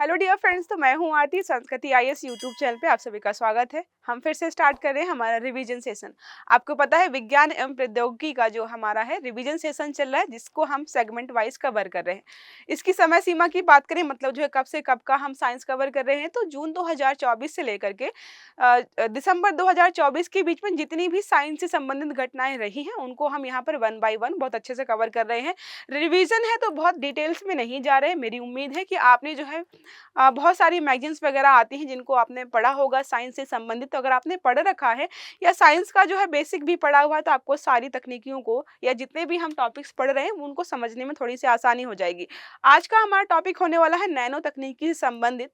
Hello dear friends, तो मैं हूं आरती। संस्कृति आईएएस यूट्यूब चैनल पे आप सभी का स्वागत है। हम फिर से स्टार्ट कर रहे हैं हमारा रिवीजन सेशन। आपको पता है विज्ञान एवं प्रौद्योगिकी का जो हमारा है रिवीजन सेशन चल रहा है, जिसको हम सेगमेंट वाइज कवर कर रहे हैं। इसकी समय सीमा की बात करें, मतलब जो है कब से कब का हम साइंस कवर कर रहे हैं, तो जून 2024 से लेकर के दिसंबर 2024 के बीच में जितनी भी साइंस से संबंधित घटनाएं रही हैं उनको हम यहाँ पर वन बाय वन बहुत अच्छे से कवर कर रहे हैं। रिवीजन है तो बहुत डिटेल्स में नहीं जा रहे हैं। मेरी उम्मीद है कि आपने जो है बहुत सारी मैगजीन्स वगैरह आती हैं जिनको आपने पढ़ा होगा साइंस से संबंधित। तो अगर आपने पढ़ रखा है या साइंस का जो है बेसिक भी पढ़ा हुआ है, तो आपको सारी तकनीकियों को या जितने भी हम टॉपिक्स पढ़ रहे हैं उनको समझने में थोड़ी सी आसानी हो जाएगी। आज का हमारा टॉपिक होने वाला है नैनो तकनीकी से संबंधित।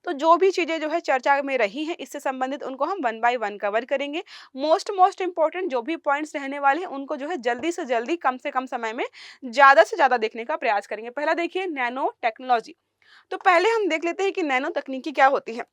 तो जो भी चीज़ें जो है चर्चा में रही हैं इससे संबंधित उनको हम वन बाय वन कवर करेंगे। मोस्ट इंपॉर्टेंट जो भी पॉइंट्स रहने वाले हैं उनको जो है जल्दी से जल्दी कम से कम समय में ज़्यादा से ज़्यादा देखने का प्रयास करेंगे। पहला देखिए नैनो टेक्नोलॉजी। तो पहले हम देख लेते हैं कि नैनो तकनीकी क्या होती है।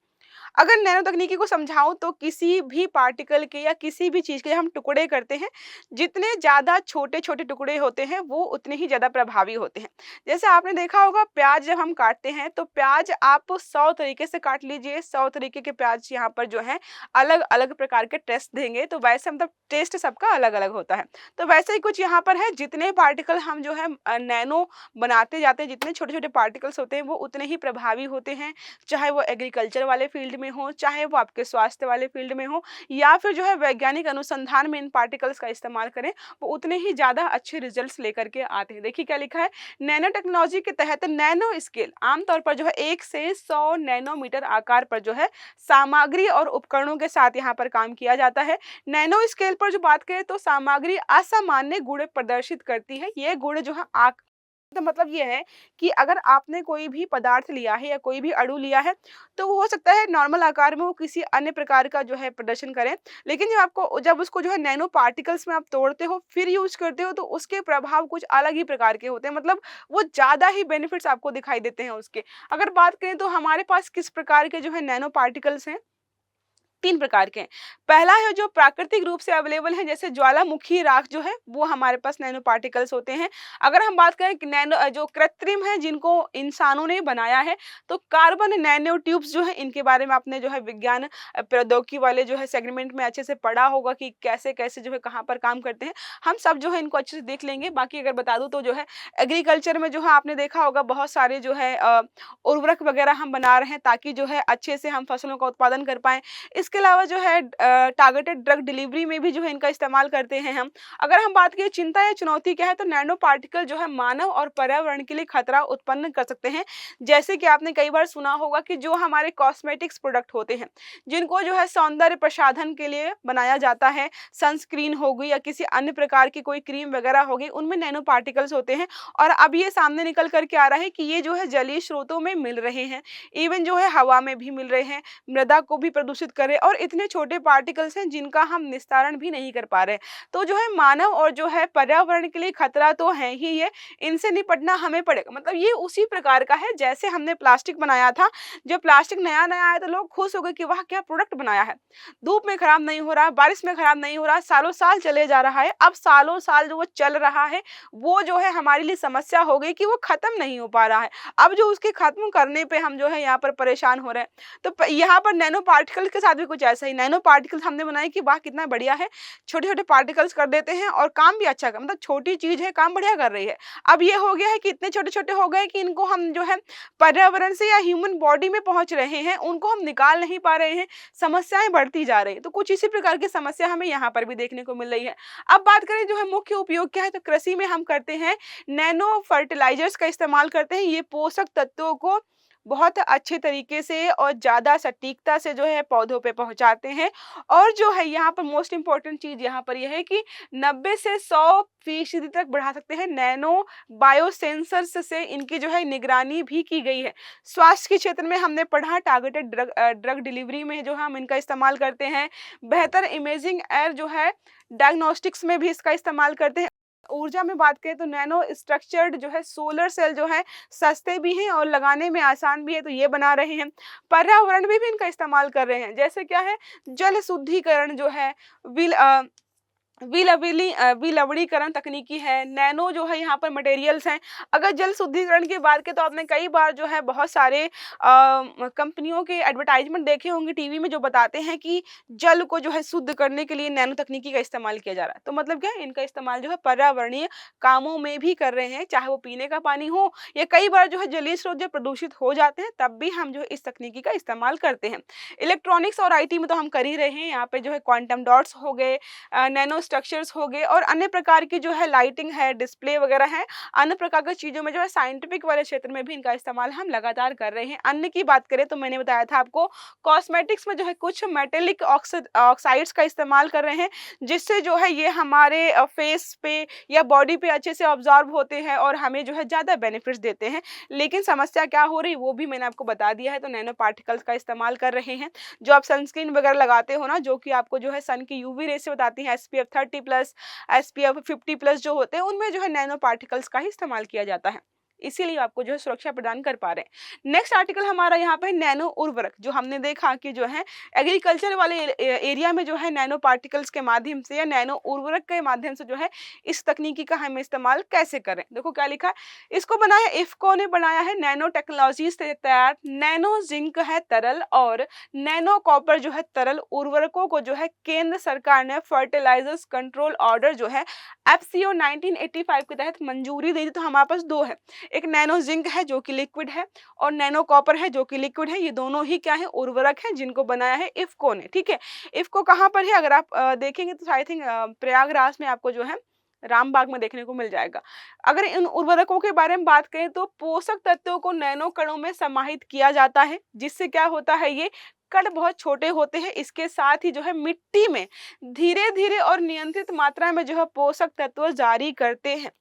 अगर नैनो तकनीकी को समझाऊं तो किसी भी पार्टिकल के या किसी भी चीज के हम टुकड़े करते हैं, जितने ज्यादा छोटे छोटे टुकड़े होते हैं वो उतने ही ज्यादा प्रभावी होते हैं। जैसे आपने देखा होगा प्याज जब हम काटते हैं तो प्याज आप 100 तरीके से काट लीजिए, 100 तरीके के प्याज यहाँ पर जो है अलग अलग प्रकार के टेस्ट देंगे, तो वैसे मतलब टेस्ट सबका अलग अलग होता है। तो वैसे ही कुछ यहाँ पर है, जितने पार्टिकल हम जो है नैनो बनाते जाते हैं, जितने छोटे छोटे पार्टिकल्स होते हैं वो उतने ही प्रभावी होते हैं। चाहे वो एग्रीकल्चर वाले फील्ड में हो, चाहे वो आपके स्वास्थ्य वाले फील्ड में हो, या फिर जो है वैज्ञानिक अनुसंधान में इन पार्टिकल्स का इस्तेमाल करें, वो उतने ही ज़्यादा अच्छे रिजल्ट्स लेकर के आते हैं। देखिए क्या लिखा है, नैनो टेक्नोलॉजी के तहत नैनो स्केल आमतौर पर जो है 1 से 100 नैनोमीटर आकार पर जो है सामग्री और उपकरणों के साथ यहाँ पर काम किया जाता है। नैनो स्केल पर जो बात करें तो सामग्री असामान्य गुण प्रदर्शित करती है। ये गुण जो है तो मतलब ये है कि अगर आपने कोई भी पदार्थ लिया है या कोई भी अणु लिया है, तो वो हो सकता है नॉर्मल आकार में वो किसी अन्य प्रकार का जो है प्रदर्शन करें, लेकिन जब उसको जो है नैनो पार्टिकल्स में आप तोड़ते हो फिर यूज करते हो तो उसके प्रभाव कुछ अलग ही प्रकार के होते हैं। मतलब वो ज्यादा ही बेनिफिट्स आपको दिखाई देते हैं उसके। अगर बात करें तो हमारे पास किस प्रकार के जो है नैनो पार्टिकल्स हैं, 3 प्रकार के हैं। पहला है जो प्राकृतिक रूप से अवेलेबल है, जैसे ज्वालामुखी राख जो है वो हमारे पास नैनो पार्टिकल्स होते हैं। अगर हम बात करें कि नैनो जो कृत्रिम है जिनको इंसानों ने बनाया है, तो कार्बन नैनो ट्यूब्स जो है इनके बारे में आपने जो है विज्ञान प्रौद्योगिकी वाले जो है सेगमेंट में अच्छे से पढ़ा होगा कि कैसे-कैसे जो है कहाँ पर काम करते हैं। हम सब जो है इनको अच्छे से देख लेंगे। बाकी अगर बता दूँ तो जो है एग्रीकल्चर में जो है आपने देखा होगा बहुत सारे जो है उर्वरक वगैरह हम बना रहे हैं ताकि जो है अच्छे से हम फसलों का उत्पादन कर पाएँ। इसके अलावा जो है टारगेटेड ड्रग डिलीवरी में भी जो है इनका इस्तेमाल करते हैं हम। अगर हम बात करें चिंता या चुनौती क्या है, तो नैनो पार्टिकल जो है मानव और पर्यावरण के लिए खतरा उत्पन्न कर सकते हैं। जैसे कि आपने कई बार सुना होगा कि जो हमारे कॉस्मेटिक्स प्रोडक्ट होते हैं, जिनको जो है सौंदर्य प्रसाधन के लिए बनाया जाता है, सनस्क्रीन हो गई या किसी अन्य प्रकार की कोई क्रीम वगैरह हो गई, उनमें नैनो पार्टिकल्स होते हैं। और अब ये सामने निकल कर के आ रहा है कि ये जो है जलीय स्रोतों में मिल रहे हैं, इवन जो है हवा में भी मिल रहे हैं, मृदा को भी प्रदूषित कर रहे हैं, और इतने छोटे पार्टिकल्स हैं जिनका हम निस्तारण भी नहीं कर पा रहे। तो जो है मानव और जो है पर्यावरण के लिए खतरा तो है ही ये, इनसे निपटना हमें पड़ेगा। मतलब ये उसी प्रकार का है जैसे हमने प्लास्टिक बनाया था। जब प्लास्टिक नया नया आया तो लोग खुश हो गए कि वाह क्या प्रोडक्ट बनाया है, धूप में खराब नहीं हो रहा, बारिश में खराब नहीं हो रहा, सालों साल चले जा रहा है। अब सालों साल जो वो चल रहा है वो जो है हमारे लिए समस्या हो गई कि वो खत्म नहीं हो पा रहा है। अब जो उसके खत्म करने पे हम जो है यहाँ पर परेशान हो रहे हैं। तो यहाँ पर नैनो पार्टिकल के साथ भी कुछ ऐसा ही, नैनो पार्टिकल्स हमने बनाए कि वाह कितना बढ़िया है, छोटे छोटे पार्टिकल्स कर देते हैं और काम भी अच्छा कर, मतलब छोटी चीज है काम बढ़िया कर रही है। अब ये हो गया है कि इतने छोटे छोटे हो गए कि इनको हम जो है पर्यावरण से या ह्यूमन बॉडी में पहुंच रहे हैं, उनको हम निकाल नहीं पा रहे हैं, समस्याएं बढ़ती जा रही है। तो कुछ इसी प्रकार की समस्या हमें यहाँ पर भी देखने को मिल रही है। अब बात करें जो है मुख्य उपयोग क्या है, तो कृषि में हम करते हैं नैनो फर्टिलाइजर्स का इस्तेमाल करते हैं। ये पोषक तत्वों को बहुत अच्छे तरीके से और ज़्यादा सटीकता से जो है पौधों पे पहुंचाते हैं। और जो है यहाँ पर मोस्ट इम्पॉर्टेंट चीज़ यहाँ पर यह है कि 90 से 100% तक बढ़ा सकते हैं। नैनो बायोसेंसर्स से इनकी जो है निगरानी भी की गई है। स्वास्थ्य के क्षेत्र में हमने पढ़ा टारगेटेड ड्रग डिलीवरी में जो हम इनका इस्तेमाल करते हैं। बेहतर इमेजिंग एयर जो है डायग्नोस्टिक्स में भी इसका इस्तेमाल करते हैं। ऊर्जा में बात करें तो नैनो स्ट्रक्चर्ड जो है सोलर सेल जो है सस्ते भी हैं और लगाने में आसान भी है, तो ये बना रहे हैं। पर्यावरण में भी इनका इस्तेमाल कर रहे हैं, जैसे क्या है जल शुद्धिकरण जो है विल विलवणीकरण तकनीकी है, नैनो जो है यहाँ पर मटेरियल्स हैं। अगर जल शुद्धिकरण की बात करें तो आपने कई बार जो है बहुत सारे कंपनियों के एडवर्टाइजमेंट देखे होंगे टीवी में, जो बताते हैं कि जल को जो है शुद्ध करने के लिए नैनो तकनीकी का इस्तेमाल किया जा रहा है। तो मतलब क्या है, इनका इस्तेमाल जो है पर्यावरणीय कामों में भी कर रहे हैं, चाहे वो पीने का पानी हो या कई बार जो है जलीय स्रोत जब प्रदूषित हो जाते हैं तब भी हम जो है इस तकनीकी का इस्तेमाल करते हैं। इलेक्ट्रॉनिक्स और आईटी में तो हम कर ही रहे हैं, यहाँ पे जो है क्वांटम डॉट्स हो गए, नैनो स्ट्रक्चर्स हो गए और अन्य प्रकार की जो है लाइटिंग है, डिस्प्ले वगैरह है, अन्य प्रकार की चीज़ों में जो है साइंटिफिक वाले क्षेत्र में भी इनका इस्तेमाल हम लगातार कर रहे हैं। अन्य की बात करें तो मैंने बताया था आपको, कॉस्मेटिक्स में जो है कुछ मेटेलिक ऑक्साइड्स का इस्तेमाल कर रहे हैं, जिससे जो है ये हमारे फेस पे या बॉडी पे अच्छे से ऑब्जॉर्व होते हैं और हमें जो है ज़्यादा बेनिफिट्स देते हैं। लेकिन समस्या क्या हो रही वो भी मैंने आपको बता दिया है। तो नैनो पार्टिकल्स का इस्तेमाल कर रहे हैं। जो आप सनस्क्रीन वगैरह लगाते हो ना, जो कि आपको जो है सन की यूवी रे से बताती है, SPF 30+, SPF 50+ जो होते हैं, उनमें जो है नैनो पार्टिकल्स का ही इस्तेमाल किया जाता है। इसीलिए आपको जो है सुरक्षा प्रदान कर पा रहे हैं। नेक्स्ट आर्टिकल हमारा यहाँ पे नैनो उर्वरक, जो हमने देखा कि जो है एग्रीकल्चर वाले एरिया में जो है नैनो पार्टिकल्स के माध्यम से या नैनो उर्वरक के माध्यम से जो है इस तकनीकी का हम इस्तेमाल कैसे करें। देखो क्या लिखा है, इसको बनाया इफ्को ने बनाया है, नैनो टेक्नोलॉजी से तैयार नैनो जिंक है तरल और नैनो कॉपर जो है तरल उर्वरकों को जो है केंद्र सरकार ने फर्टिलाइजर्स कंट्रोल ऑर्डर जो है FCO 1985 के तहत मंजूरी दे दी। तो हमारे पास दो है, एक नैनो जिंक है जो कि लिक्विड है और नैनो कॉपर है जो कि लिक्विड है। ये दोनों ही क्या है, उर्वरक है, जिनको बनाया है इफ्को ने। ठीक है, इफ्को कहाँ पर है, अगर आप देखेंगे तो आई थिंक प्रयागराज में आपको जो है रामबाग में देखने को मिल जाएगा। अगर इन उर्वरकों के बारे में बात करें तो पोषक तत्वों को नैनो कणों में समाहित किया जाता है, जिससे क्या होता है, ये कण बहुत छोटे होते हैं। इसके साथ ही जो है मिट्टी में धीरे धीरे और नियंत्रित मात्रा में जो है पोषक तत्व जारी करते हैं।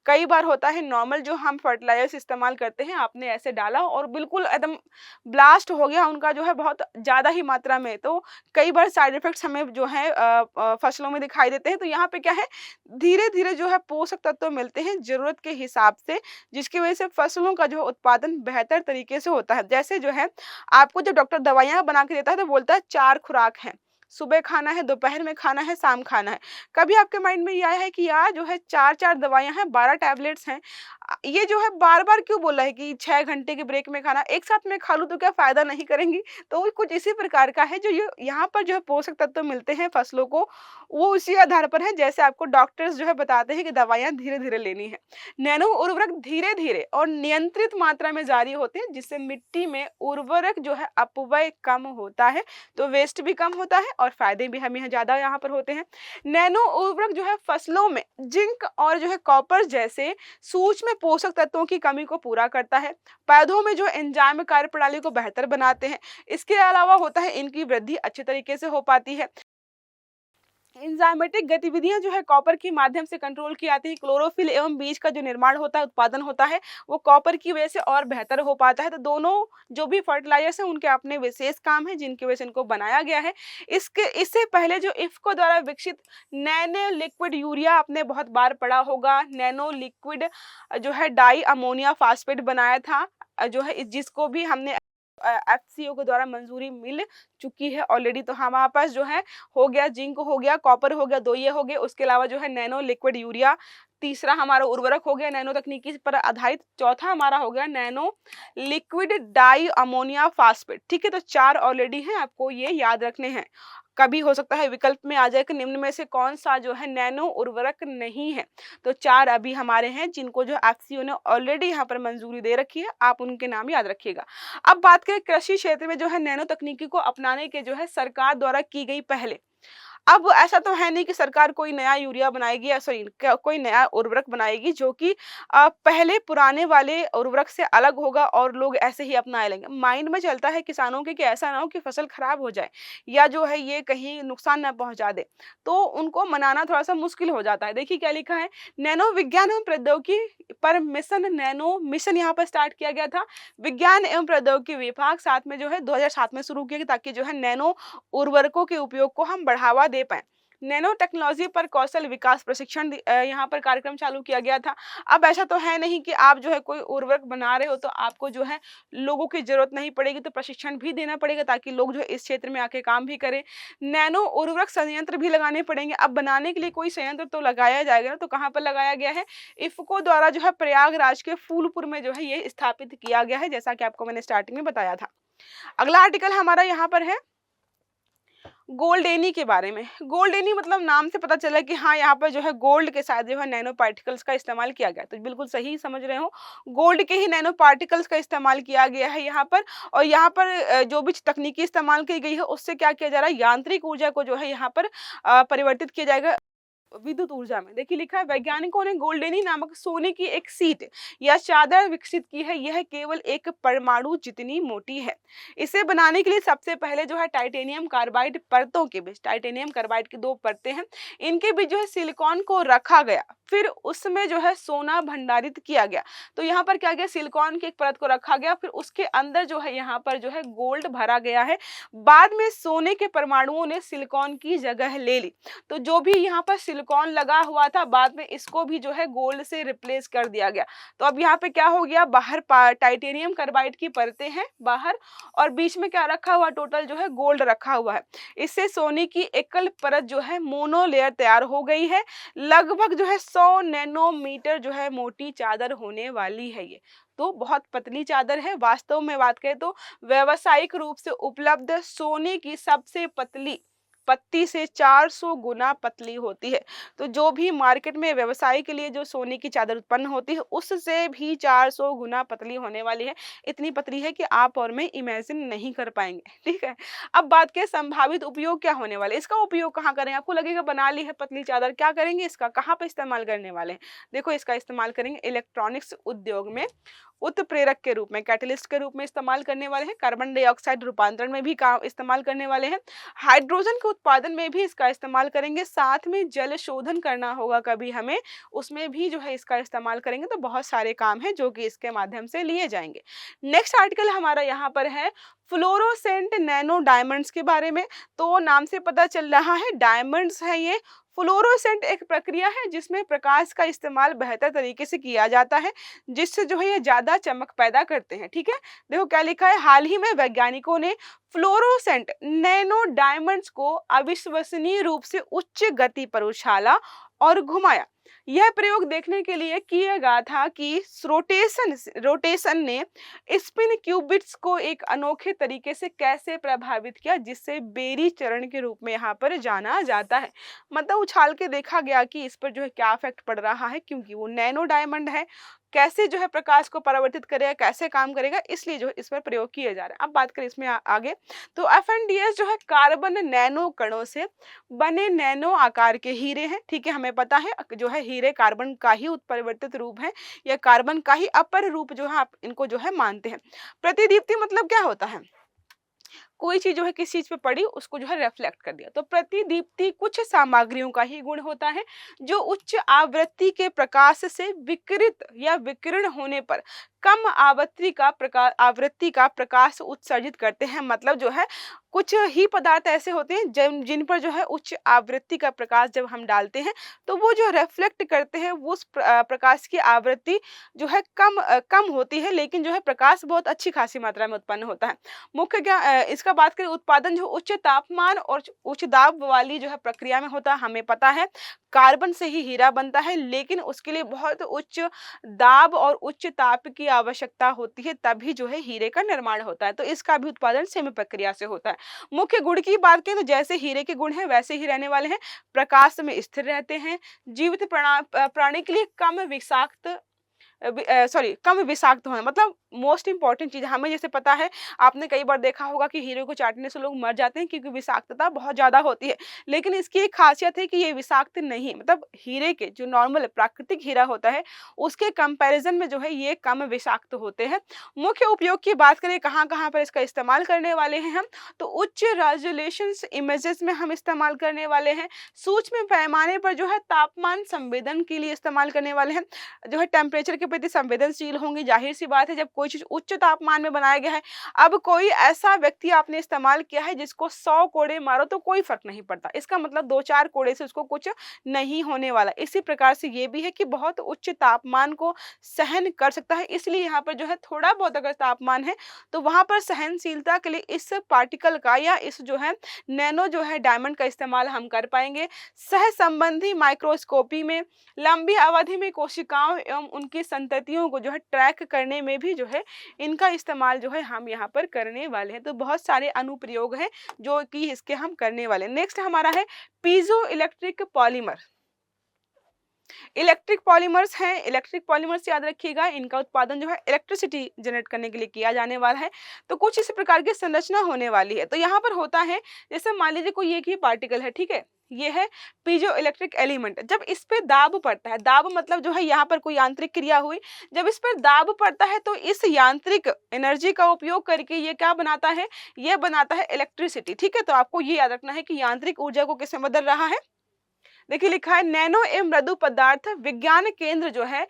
कई बार होता है नॉर्मल जो हम फर्टिलाइजर्स इस्तेमाल करते हैं, आपने ऐसे डाला और बिल्कुल एकदम ब्लास्ट हो गया उनका जो है बहुत ज़्यादा ही मात्रा में, तो कई बार साइड इफेक्ट्स हमें जो है फसलों में दिखाई देते हैं। तो यहाँ पे क्या है, धीरे धीरे जो है पोषक तत्व मिलते हैं ज़रूरत के हिसाब से, जिसकी वजह से फसलों का जो उत्पादन बेहतर तरीके से होता है। जैसे जो है आपको जब डॉक्टर दवाइयाँ बना के देता है तो बोलता है 4 खुराक हैं, सुबह खाना है, दोपहर में खाना है, शाम खाना है। कभी आपके माइंड में ये आया है कि यार जो है 4-4 दवाइयाँ हैं, 12 टैबलेट्स हैं, ये जो है बार-बार क्यों बोला है कि 6 घंटे के ब्रेक में खाना, एक साथ में खा लूँ तो क्या फ़ायदा नहीं करेंगी? तो वो कुछ इसी प्रकार का है, जो ये यहाँ पर जो है पोषक तत्व मिलते हैं फसलों को, वो उसी आधार पर है जैसे आपको डॉक्टर्स जो है बताते हैं कि दवाइयाँ धीरे-धीरे लेनी है। नैनो उर्वरक धीरे-धीरे और नियंत्रित मात्रा में जारी होते हैं, जिससे मिट्टी में उर्वरक जो है अपव्यय कम होता है, तो वेस्ट भी कम होता है और फायदे भी हमें ज़्यादा यहाँ पर होते हैं। नैनो उर्वरक जो है फसलों में जिंक और जो है कॉपर जैसे सूक्ष्म पोषक तत्वों की कमी को पूरा करता है, पौधों में जो एंजाइम कार्य प्रणाली को बेहतर बनाते हैं। इसके अलावा होता है इनकी वृद्धि अच्छे तरीके से हो पाती है। एंजाइमेटिक गतिविधियां जो है कॉपर के माध्यम से कंट्रोल की आती है। क्लोरोफिल एवं बीज का जो निर्माण होता है, उत्पादन होता है, वो कॉपर की वजह से और बेहतर हो पाता है। तो दोनों जो भी फर्टिलाइजर्स हैं उनके अपने विशेष काम है, जिनकी वजह से इनको बनाया गया है। इससे पहले जो इफ्को द्वारा विकसित नैनो लिक्विड यूरिया आपने बहुत बार पढ़ा होगा, नैनो लिक्विड जो है डाई अमोनिया फास्फेट बनाया था, जो है जिसको भी हमने FCO के द्वारा मंजूरी मिल चुकी है ऑलरेडी। तो हमारे पास जो है हो गया जिंक, हो गया कॉपर, हो गया, दो ये हो गए। उसके अलावा जो है नैनो लिक्विड यूरिया, तीसरा हमारा उर्वरक हो गया नैनो तकनीकी पर आधारित, चौथा हमारा हो गया nano liquid di ammonia phosphate. ठीक है, तो 4 ऑलरेडी हैं, आपको ये याद रखने हैं। कभी हो सकता है विकल्प में आ जाए कि निम्न में से कौन सा जो है नैनो उर्वरक नहीं है। तो 4 अभी हमारे हैं जिनको जो FCO ने ऑलरेडी यहाँ पर मंजूरी दे रखी है, आप उनके नाम याद रखिएगा। अब बात करें कृषि क्षेत्र में जो है नैनो तकनीकी को अपनाने के जो है सरकार द्वारा की गई पहले। अब ऐसा तो है नहीं कि सरकार कोई नया यूरिया बनाएगी या सॉरी कोई नया उर्वरक बनाएगी जो कि पहले पुराने वाले उर्वरक से अलग होगा और लोग ऐसे ही अपना लेंगे। माइंड में चलता है किसानों के कि ऐसा ना हो कि फसल खराब हो जाए या जो है ये कहीं नुकसान ना पहुंचा दे, तो उनको मनाना थोड़ा सा मुश्किल हो जाता है। देखिए क्या लिखा है, नैनो विज्ञान एवं प्रौद्योगिकी पर मिशन, नैनो मिशन यहाँ पर स्टार्ट किया गया था। विज्ञान एवं प्रौद्योगिकी विभाग साथ में जो है 2007 में शुरू किया ताकि जो है नैनो उर्वरकों के उपयोग को हम बढ़ावा दे पाए। नैनो टेक्नोलॉजी पर कौशल विकास प्रशिक्षण यहाँ पर कार्यक्रम चालू किया गया था। अब ऐसा तो है नहीं कि आप जो है कोई उर्वरक बना रहे हो तो आपको जो है लोगों की जरूरत नहीं पड़ेगी, तो प्रशिक्षण भी देना पड़ेगा ताकि लोग जो है इस क्षेत्र में आके काम भी करें। नैनो उर्वरक संयंत्र भी लगाने पड़ेंगे। अब बनाने के लिए कोई संयंत्र तो लगाया जाएगा ना, तो कहाँ पर लगाया गया है? इफ्को द्वारा जो है प्रयागराज के फूलपुर में जो है ये स्थापित किया गया है, जैसा कि आपको मैंने स्टार्टिंग में बताया था। अगला आर्टिकल हमारा यहाँ पर है गोल्डेनी के बारे में। गोल्डेनी मतलब नाम से पता चला कि हाँ, यहाँ पर जो है गोल्ड के साथ जो है नैनो पार्टिकल्स का इस्तेमाल किया गया, तो बिल्कुल सही समझ रहे हो, गोल्ड के ही नैनो पार्टिकल्स का इस्तेमाल किया गया है यहाँ पर। और यहाँ पर जो भी तकनीकी इस्तेमाल की गई है उससे क्या किया जा रहा है, यांत्रिक ऊर्जा को जो है यहाँ पर परिवर्तित किया जाएगा विद्युत ऊर्जा में। देखिए लिखा है, वैज्ञानिकों ने गोल्डेनी नामक सोने की एक सीट या चादर विकसित की है। यह केवल एक परमाणु जितनी मोटी है। इसे बनाने के लिए सबसे पहले जो है टाइटेनियम कार्बाइड परतों के बीच, टाइटेनियम कार्बाइड की 2 परतें हैं, इनके बीच जो है सिलिकॉन को रखा गया, फिर उसमें जो है सोना भंडारित किया गया। तो यहाँ पर क्या गया, सिलिकॉन की एक परत को रखा गया, फिर उसके अंदर जो है यहाँ पर जो है गोल्ड भरा गया है। बाद में सोने के परमाणुओं ने सिलिकॉन की जगह ले ली। तो जो भी यहाँ पर सिलिकॉन लगा हुआ था, बाद में इसको भी जो है गोल्ड से रिप्लेस कर दिया गया। तो अब यहाँ पे क्या हो गया, बाहर टाइटेनियम कार्बाइड की परतें हैं बाहर, और बीच में क्या रखा हुआ, टोटल जो है गोल्ड रखा हुआ है। इससे सोने की एकल परत जो है मोनो लेयर तैयार हो गई है। लगभग जो है 100 नैनोमीटर जो है मोटी चादर होने वाली है ये। तो बहुत पतली चादर है। वास्तव में बात करें तो व्यावसायिक रूप से उपलब्ध सोने की सबसे पतली पत्ती से 400 गुना पतली होती है। तो जो भी मार्केट में व्यवसाय के लिए जो सोने की चादर उत्पन्न होती है उससे भी 400 गुना पतली होने वाली है। इतनी पतली है कि आप और मैं इमेजिन नहीं कर पाएंगे। ठीक है, अब बात करें संभावित उपयोग क्या होने वाले, इसका उपयोग कहाँ करें। आपको लगेगा बना ली है पतली चादर, क्या करेंगे इसका, कहाँ पे इस्तेमाल करने वाले हैं। देखो इसका इस्तेमाल करेंगे इलेक्ट्रॉनिक्स उद्योग में, उत्प्रेरक के रूप में, कैटलिस्ट के रूप में इस्तेमाल करने वाले हैं। कार्बन डाइऑक्साइड रूपांतरण में भी काम इस्तेमाल करने वाले हैं। हाइड्रोजन के उत्पादन में भी इसका इस्तेमाल करेंगे। साथ में जल शोधन करना होगा कभी हमें, उसमें भी जो है इसका इस्तेमाल करेंगे। तो बहुत सारे काम हैं जो कि इसके माध्यम से लिए जाएंगे। नेक्स्ट आर्टिकल हमारा यहाँ पर है फ्लोरोसेंट नैनो डायमंड्स के बारे में। तो नाम से पता चल रहा है डायमंड्स है ये। फ्लोरोसेंट एक प्रक्रिया है जिसमें प्रकाश का इस्तेमाल बेहतर तरीके से किया जाता है, जिससे जो है ये ज्यादा चमक पैदा करते हैं। ठीक है, देखो क्या लिखा है, हाल ही में वैज्ञानिकों ने फ्लोरोसेंट नैनो डायमंड्स को अविश्वसनीय रूप से उच्च गति पर उछाला और घुमाया। यह प्रयोग देखने के लिए किया गया था कि रोटेशन ने स्पिन क्यूबिट्स को एक अनोखे तरीके से कैसे प्रभावित किया, जिससे बेरी चरण के रूप में यहाँ पर जाना जाता है। मतलब उछाल के देखा गया कि इस पर जो है क्या इफेक्ट पड़ रहा है, क्योंकि वो नैनो डायमंड है, कैसे जो है प्रकाश को परावर्तित करेगा, कैसे काम करेगा, इसलिए जो है इस पर प्रयोग किया जा रहा है। अब बात करें इसमें आगे, तो एफएनडीएस जो है कार्बन नैनो कणों से बने नैनो आकार के हीरे हैं। ठीक है, हमें पता है जो है हीरे कार्बन का ही उत्परिवर्तित रूप है, या कार्बन का ही अपर रूप जो है आप इनको जो है मानते हैं। प्रतिदीप्ति मतलब क्या होता है, कोई चीज जो है किस चीज पे पड़ी उसको जो है रिफ्लेक्ट कर दिया। तो प्रतिदीप्ति कुछ सामग्रियों का ही गुण होता है जो उच्च आवृत्ति के प्रकाश से विकिरित या विकिरण होने पर कम आवृत्ति का प्रकाश उत्सर्जित करते हैं। मतलब जो है कुछ ही पदार्थ ऐसे होते हैं जिन पर जो है उच्च आवृत्ति का प्रकाश जब हम डालते हैं तो वो जो रिफ्लेक्ट करते हैं, वो उस प्रकाश की आवृत्ति जो है कम होती है, लेकिन जो है प्रकाश बहुत अच्छी खासी मात्रा में उत्पन्न होता है। मुख्य क्या इसका बात करें, उत्पादन जो उच्च तापमान और उच्च दाब वाली जो है प्रक्रिया में होता है। हमें पता है कार्बन से ही हीरा बनता है, लेकिन उसके लिए बहुत उच्च दाब और उच्च ताप की आवश्यकता होती है, तभी जो है हीरे का निर्माण होता है। तो इसका भी उत्पादन सेमी प्रक्रिया से होता है। मुख्य गुण की बात करें तो जैसे हीरे के गुण हैं वैसे ही रहने वाले हैं, प्रकाश में स्थिर रहते हैं, जीवित प्राणी के लिए कम विषाक्त होना। मतलब मोस्ट इंपॉर्टेंट चीज हमें जैसे पता है, आपने कई बार देखा होगा कि हीरे को चाटने से लोग मर जाते हैं क्योंकि विषाक्तता बहुत ज्यादा होती है, लेकिन इसकी एक खासियत है कि ये विषाक्त नहीं, मतलब हीरे के जो नॉर्मल प्राकृतिक हीरा होता है उसके कंपैरिजन में जो है ये कम विषाक्त होते हैं। मुख्य उपयोग की बात करें कहाँ कहाँ पर इसका इस्तेमाल करने वाले हैं हम, तो उच्च रेजोल्यूशन इमेजेस में हम इस्तेमाल करने वाले हैं, सूक्ष्म पैमाने पर जो है तापमान संवेदन के लिए इस्तेमाल करने वाले हैं, जो है टेम्परेचर के प्रति संवेदनशील होंगी। जाहिर सी बात है, जब कोई चीज़ उच्च तापमान में बनाया गया है, अब कोई ऐसा व्यक्ति आपने इस्तेमाल किया है जिसको 100 कोड़े मारो तो कोई फ़र्क नहीं पड़ता। इसका मतलब 2-4 कोड़े से उसको कुछ नहीं होने वाला। इसी प्रकार से ये भी है कि बहुत उच्च तापमान को सहन कर सकता है, इसलिए यहाँ पर जो है थोड़ा बहुत अगर तापमान है तो वहाँ पर सहनशीलता के लिए इस पार्टिकल का या इस जो है नैनो जो है डायमंड का इस्तेमाल हम कर पाएंगे। सहसंबंधी माइक्रोस्कोपी में लंबी अवधि में कोशिकाओं एवं उनकी संततियों को जो है ट्रैक करने में भी जो है इनका इस्तेमाल जो है हम यहाँ पर करने वाले हैं। तो बहुत सारे अनुप्रयोग हैं जो कि इसके हम करने वाले हैं। नेक्स्ट हमारा है piezo electric polymer. Electric polymers हैं, इलेक्ट्रिक पॉलीमर्स याद रखिएगा, इनका उत्पादन जो है इलेक्ट्रिसिटी जनरेट करने के लिए किया जाने वाला है। तो कुछ इस प्रकार की संरचना होने वाली है। तो यहाँ पर होता है, जैसे मान लीजिए कोई एक ही पार्टिकल है, ठीक है, ये है पीजो इलेक्ट्रिक एलिमेंट। जब इस पे दाब पड़ता है, दाब मतलब जो है यहाँ पर कोई यांत्रिक क्रिया हुई, जब इस पर दाब पड़ता है तो इस यांत्रिक एनर्जी का उपयोग करके ये क्या बनाता है, ये बनाता है इलेक्ट्रिसिटी। ठीक है, तो आपको ये याद रखना है कि यांत्रिक ऊर्जा को किसमें बदल रहा है। देखिए लिखा है नैनो एवं मृदु पदार्थ विज्ञान केंद्र जो है,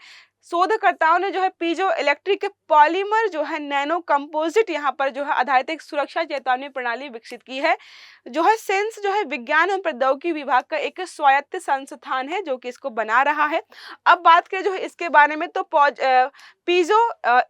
शोधकर्ताओं ने जो है पीजो इलेक्ट्रिक पॉलीमर जो है नैनो कंपोजिट यहाँ पर जो है आधारित एक सुरक्षा चेतावनी प्रणाली विकसित की है। जो है सेंस जो है विज्ञान एवं प्रौद्योगिकी विभाग का एक स्वायत्त संस्थान है जो कि इसको बना रहा है। अब बात करें जो है इसके बारे में, तो पीजो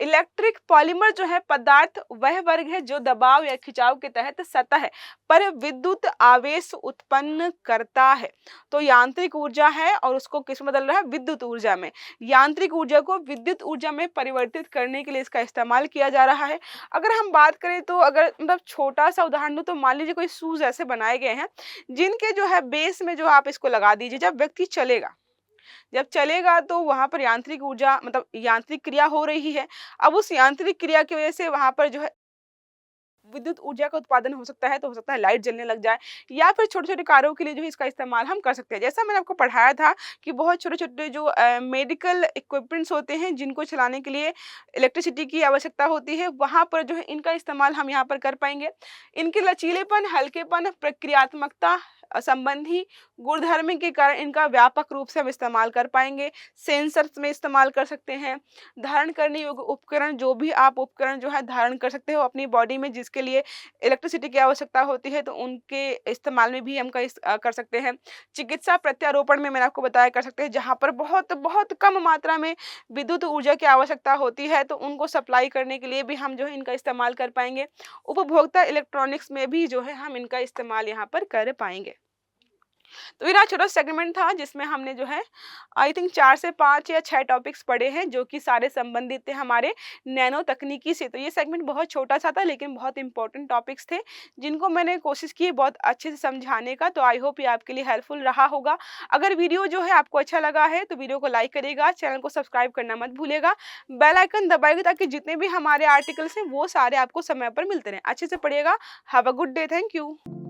इलेक्ट्रिक पॉलीमर जो है पदार्थ वह वर्ग है जो दबाव या खिंचाव के तहत सतह पर विद्युत आवेश उत्पन्न करता है। तो यांत्रिक ऊर्जा है और उसको किस में बदल रहा है, विद्युत ऊर्जा में। यांत्रिक ऊर्जा को विद्युत ऊर्जा में परिवर्तित करने के लिए इसका इस्तेमाल किया जा रहा है। अगर हम बात करें तो अगर मतलब छोटा सा उदाहरण दूं तो मान लीजिए कोई शूज ऐसे बनाए गए हैं जिनके जो है बेस में जो आप इसको लगा दीजिए, जब व्यक्ति चलेगा, जब चलेगा तो वहां पर यांत्रिक ऊर्जा मतलब यांत्रिक क्रिया हो रही है। अब उस यांत्रिक क्रिया की वजह से वहां पर जो है विद्युत ऊर्जा का उत्पादन हो सकता है, तो हो सकता है लाइट जलने लग जाए, या फिर छोटे छोटे कार्यों के लिए जो है इसका इस्तेमाल हम कर सकते हैं। जैसा मैंने आपको पढ़ाया था कि बहुत छोटे छोटे जो मेडिकल इक्विपमेंट्स होते हैं जिनको चलाने के लिए इलेक्ट्रिसिटी की आवश्यकता होती है, वहां पर जो है इनका इस्तेमाल हम यहाँ पर कर पाएंगे। इनके लचीलेपन, हल्केपन, प्रक्रियात्मकता संबंधी गुणधर्म के कारण इनका व्यापक रूप से हम इस्तेमाल कर पाएंगे। सेंसर्स में इस्तेमाल कर सकते हैं, धारण करने योग्य उपकरण, जो भी आप उपकरण जो है धारण कर सकते हो अपनी बॉडी में जिसके लिए इलेक्ट्रिसिटी की आवश्यकता होती है, तो उनके इस्तेमाल में भी हम कर सकते हैं। चिकित्सा प्रत्यारोपण में मैंने आपको बताया कर सकते हैं, जहाँ पर बहुत बहुत कम मात्रा में विद्युत ऊर्जा की आवश्यकता होती है तो उनको सप्लाई करने के लिए भी हम जो है इनका इस्तेमाल कर पाएंगे। उपभोक्ता इलेक्ट्रॉनिक्स में भी जो है हम इनका इस्तेमाल यहाँ पर कर पाएंगे। तो मेरा छोटा सेगमेंट था जिसमें हमने जो है आई थिंक 4 से 5 या 6 टॉपिक्स पढ़े हैं जो कि सारे संबंधित थे हमारे नैनो तकनीकी से। तो ये सेगमेंट बहुत छोटा सा था लेकिन बहुत इंपॉर्टेंट टॉपिक्स थे जिनको मैंने कोशिश की बहुत अच्छे से समझाने का। तो आई होप ये आपके लिए हेल्पफुल रहा होगा। अगर वीडियो जो है आपको अच्छा लगा है तो वीडियो को लाइक करिएगा, चैनल को सब्सक्राइब करना मत भूलिएगा, बेल आइकन दबाइएगा ताकि जितने भी हमारे आर्टिकल्स हैं वो सारे आपको समय पर मिलते रहें। अच्छे से पढ़िएगा। Have a good day. Thank you.